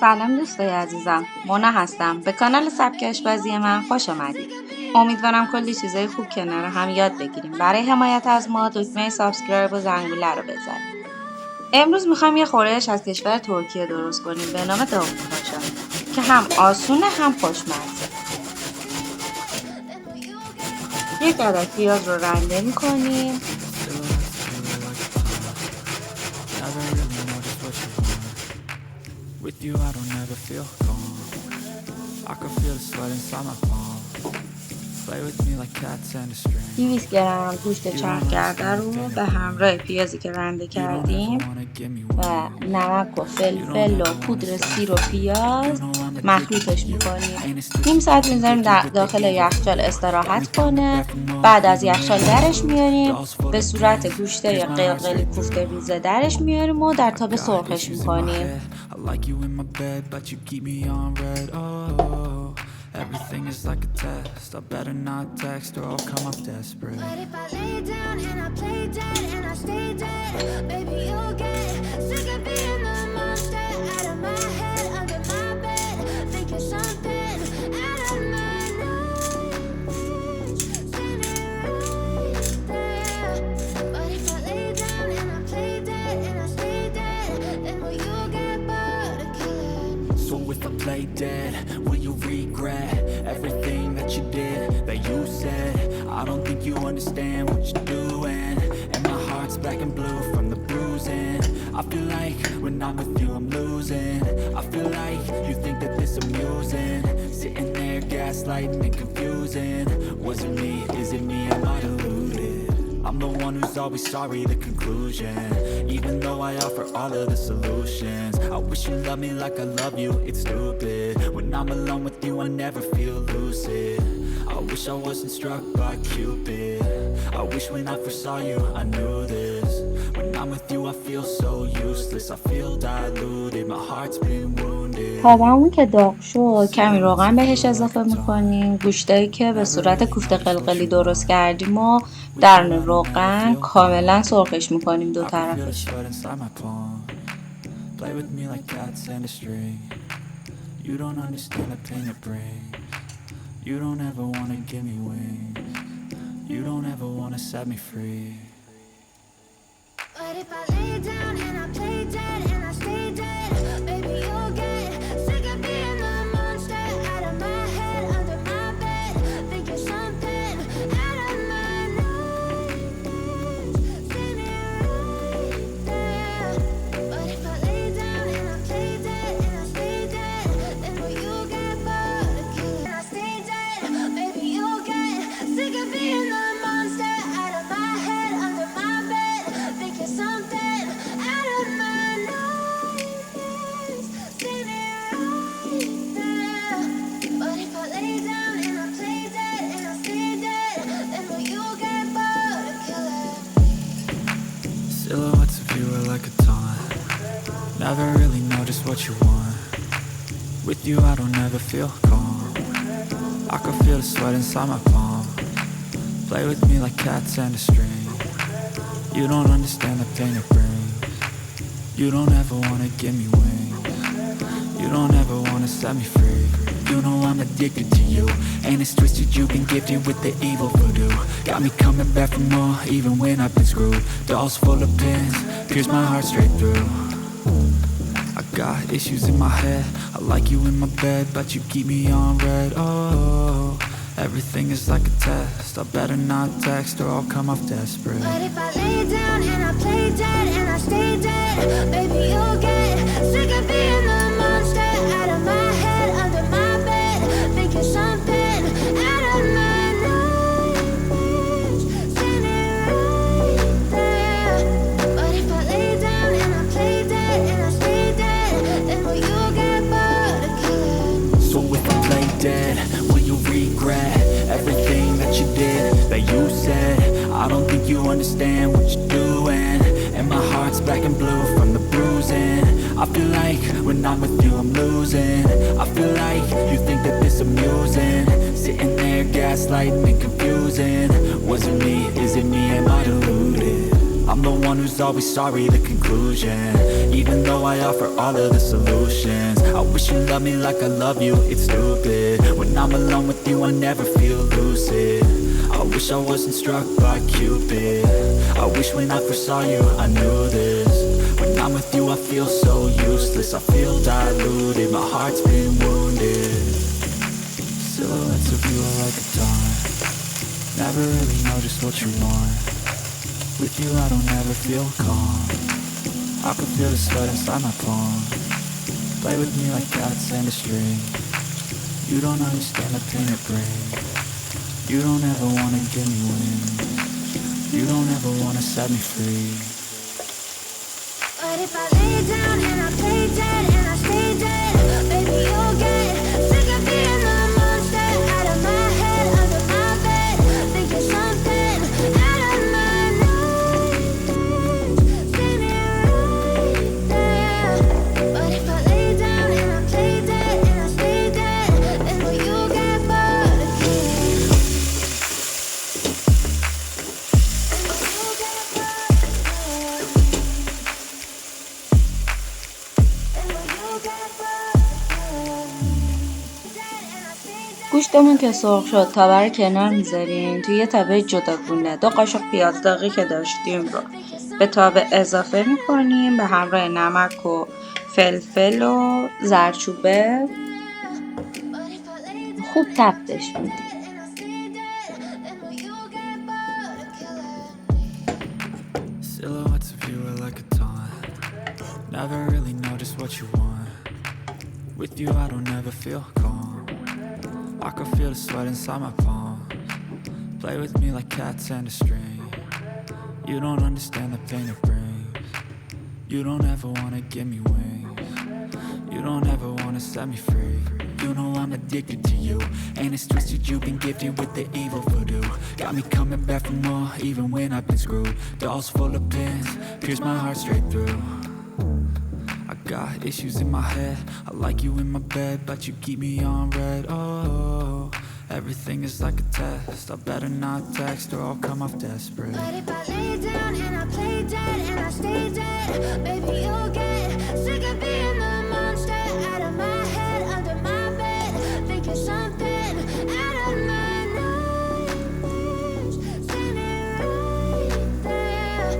سلام دوستای عزیزم، مونا هستم. به کانال سبک آشپزی من خوش آمدید. امیدوارم کلی چیزای خوب کنار هم یاد بگیریم. برای حمایت از ما دکمه سابسکرایب و زنگوله رو بزنید. امروز میخوایم یه خورشت از کشور ترکیه درست کنیم به نام داود پاشا که هم آسونه هم خوشمزه. یک عدد پیاز رو رنده میکنیم. With you I don't ever feel calm. I can feel the sweat inside my palm. Play with me like cats and a string. 200 گرم گوشت چرخکرده رو به همراه پیازی که رنده کردیم و نمک و فلفل و پودر سیر و پیاز مخلوطش میکنیم. نیم ساعت میذاریم داخل یخچال استراحت کنه. بعد از یخچال درش میاریم، به صورت گوشته قلقلی کوفته ریزه درش میاریم و در تاب سرخش میکنیم. Everything is like a test. I better not text or I'll come off desperate. But if I lay down and I play dead and I stay dead, baby you'll get sick of being the monster out of my head, under my bed, thinking something out of my nightmares, standing right there. But if I lay down and I play dead and I stay dead, then will you get bored of killing? So if I play dead, will you regret everything that you did, that you said? I don't think you understand what you're doing, and my heart's black and blue from the bruising. I feel like when I'm with you I'm losing. I feel like you think that this amusing, sitting there gaslighting and confusing. Was it me? Is it me? Am I deluded? I'm the one who's always sorry, the conclusion. Even though I offer all of the solutions, I wish you loved me like I love you, it's stupid. When I'm alone with you I never feel lucid. I wish I wasn't struck by Cupid. I wish when I first saw you I knew this. When I'm with you I feel so useless. I feel diluted, my heart's been wounded. تابمون که داغ شد کمی روغن بهش اضافه میکنیم. گوشتایی که به صورت کوفته قلقلی درست کردیم و در روغن کاملا سرخش میکنیم دو طرفش. Play with me like cats and a string. You don't understand the pain it brings. You don't ever wanna give me wings. You don't ever wanna set me free. But if I lay down and I play dead and I stay dead, baby you'll get sick of being the monster out of my head, under my bed, thinking something out of my nightmares, standing right there. But if I lay down and I play dead and I stay dead, then will you get bored of killing? And I stay dead, baby you'll get sick of being the monster out of my head, under my bed, thinking something out of my nightmares, standing right there. But if I lay down and I play dead and I stay dead, then will you get bored of killing? Silhouettes of you are like a taunt. Never really know just what you want. With you I don't ever feel calm. I can feel the sweat inside my palm. Play with me like cats and a string. You don't understand the pain it brings. You don't ever wanna give me wings. You don't ever wanna set me free. You know I'm addicted to you, and it's twisted, you've been gifted with the evil voodoo. Got me coming back for more, even when I've been screwed. Dolls full of pins, pierce my heart straight through. I got issues in my head, I like you in my bed, but you keep me on red. Oh, everything is like a test. I better not text or I'll come off desperate. But if I lay down and I play dead and I stay dead, baby you'll get sick of being the monster out of my head, under my bed, thinking something out of my nightmares, standing right there. But if I lay down and I play dead and I stay dead, then will you get bored of killing? So if I play dead, will you regret everything that you did, that you said? I don't think you understand what you're doing, and my heart's black and blue from the bruising. I feel like when I'm with you I'm losing. I feel like you think that this amusing, sitting there gaslighting and confusing. Was it me? Is it me? Am I deluded? I'm the one who's always sorry, the conclusion. even though I offer all of the solutions. I wish you loved me like I love you, it's stupid. When I'm alone with you I never feel lucid. I wish I wasn't struck by Cupid. I wish when I first saw you I knew this. When I'm with you I feel so useless. I feel diluted, my heart's been wounded. Silhouettes of you are like a dawn. Never really know just what you want. With you I don't ever feel calm. I can feel the sweat inside my palm. Play with me like cats and a string. You don't understand the pain it brings. You don't ever wanna give me wings. You don't ever wanna set me free. But if I lay down and I play dead and I stay dead, baby you'll get sick of being the monster out of my head, under my bed, thinking something out of my nightmares, standing right there. But if I lay down and I play dead and I stay dead, then will you get bored again? گوشتمون که سرخ شد تاور رو کنار میذاریم. توی یه تابه جداگونه 2 قاشق پیاز داغی که داشتیم رو به تابه اضافه میکنیم به همراه نمک و فلفل و زردچوبه. خوب تفتش میدیم. Silhouettes of you are like a taunt. Never really know just what you want. With you I don't ever feel calm. I can feel the sweat inside my palm. Play with me like cats and a string. You don't understand the pain it brings. You don't ever wanna give me wings. You don't ever wanna set me free. You know I'm addicted to you, and it's twisted you've been gifted with the evil voodoo. Got me coming back for more even when I've been screwed. Dolls full of pins, pierce my heart straight through. I got issues in my head, I like you in my bed, but you keep me on red. Oh, everything is like a test, I better not text or I'll come off desperate. But if I lay down and I play dead and I stay dead, baby you'll get sick of being the monster out of my head, under my bed, thinking something out of my nightmares, standing right there.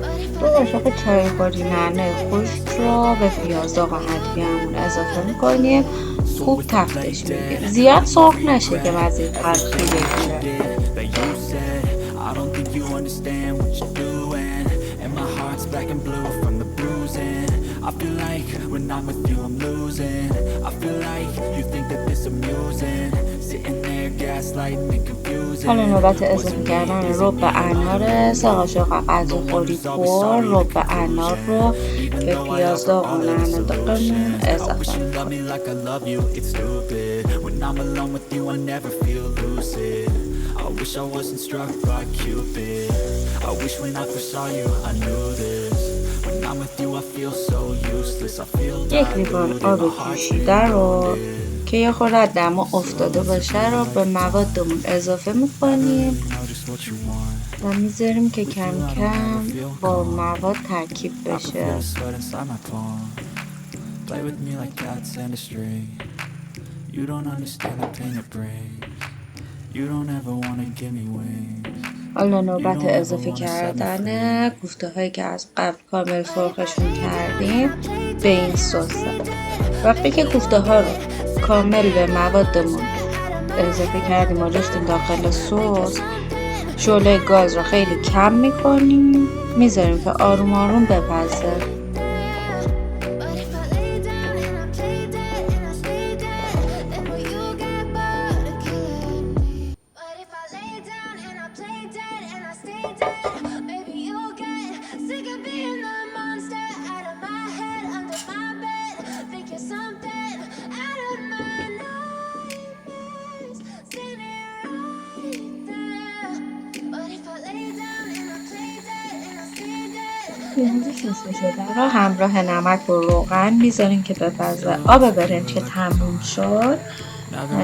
But if 2 قاشق چای خوری نعنا خورشت رو به پیاز داغ و هدیه‌مون اضافه میکنیم. خوب تفتش میدیم. زیاد سرخ نشه که مزه تلخی بگیره. I don't think you understand what you're doing, and my heart's black and blue from the bruising. I feel like when I'm with you I'm losing. I feel like you think that this amusing, sitting there gaslighting and confusing. حالا نوبت اضافه کردن رب انار. 3 قاشق غذا خوری پر رب انار رو به پیاز داغ و نعنا داغمون اضافه میکنیم. I wish I wasn't struck by Cupid. I wish when I first saw you I knew this. When I'm with you I feel so useless. I feel 1 لیوان آب جوشیده رو که یه خورده از دما افتاده باشه رو به موادمون اضافه میکنیم و میذاریم که کم کم با مواد ترکیب بشه. Play with me like cats and a string. You don't understand the pain it brings. You don't ever wanna give me wings. حالا نوبت اضافه کردن کوفته هایی که از قبل کامل سرخشون کردیم به این سسه. وقتی که کوفته ها رو کامل به موادمون اضافه کردیم و ریختیم داخل سس، شعله گاز رو خیلی کم میکنیم، میذاریم که آروم آروم بپزه. پیاز شسته شده رو همراه نمک و روغن میذاریم که بپزه. آب برنج که تموم شد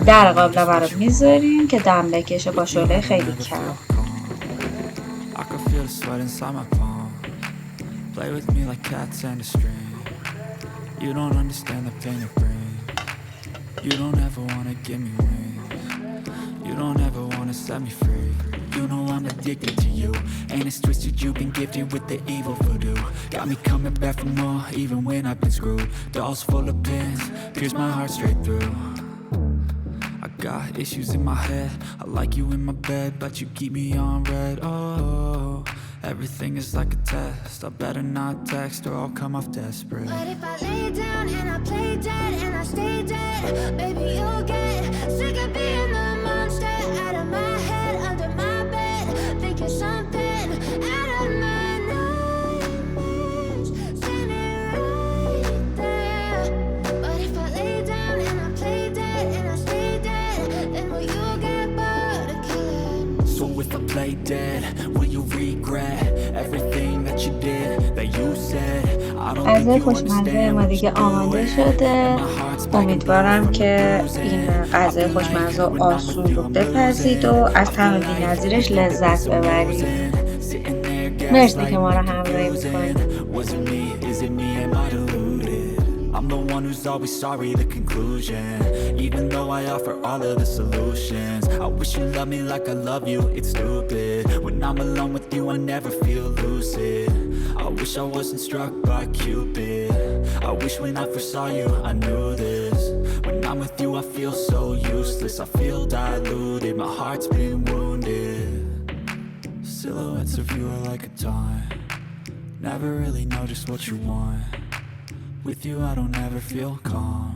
در قابلمه رو میذاریم که دم بکشه با شعله خیلی کم. Play with me like cats and a string. You don't understand the pain it brings. You don't ever wanna give me wings. You don't ever wanna set me free. You know I'm addicted to you, and it's twisted. You've been gifted with the evil voodoo. Got me coming back for more, even when I've been screwed. Dolls full of pins, pierce my heart straight through. I got issues in my head. I like you in my bed, but you keep me on red. Oh, everything is like a test. I better not text or I'll come off desperate. But if I lay down and I play dead and I stay dead, baby, you'll get sick of being the monster out of my head, under my bed, thinking something out of my nightmares, standing right there. But if I lay down and I play dead and I stay dead, then will you get bored of killing? So if I play dead, will you regret everything that you did, that you said? I don't think غذای you خوشمزه understand ما what دیگه you're آماده doing. شده. And my heart's back and امیدوارم blue from که the bruising. این غذای I feel خوشمزه like و when I'm آسون with you رو I'm بپزید و losing. از I طعم feel like بی‌نظیرش everything that لذت this ببرید. losing. Sitting there مرسی که ما رو gaslighting, همراهی confusing. می‌کنید. Was it me? Is it me? Am I deluded? I'm the one who's always sorry, the conclusion. Even though I offer all of the solutions, I wish you loved me like I love you, it's stupid. When I'm alone with you, I never feel lucid. I wish I wasn't struck by Cupid. I wish when I first saw you, I knew this. When I'm with you, I feel so useless. I feel diluted, my heart's been wounded. Silhouettes of you are like a taunt. Never really know just what you want. With you I don't ever feel calm.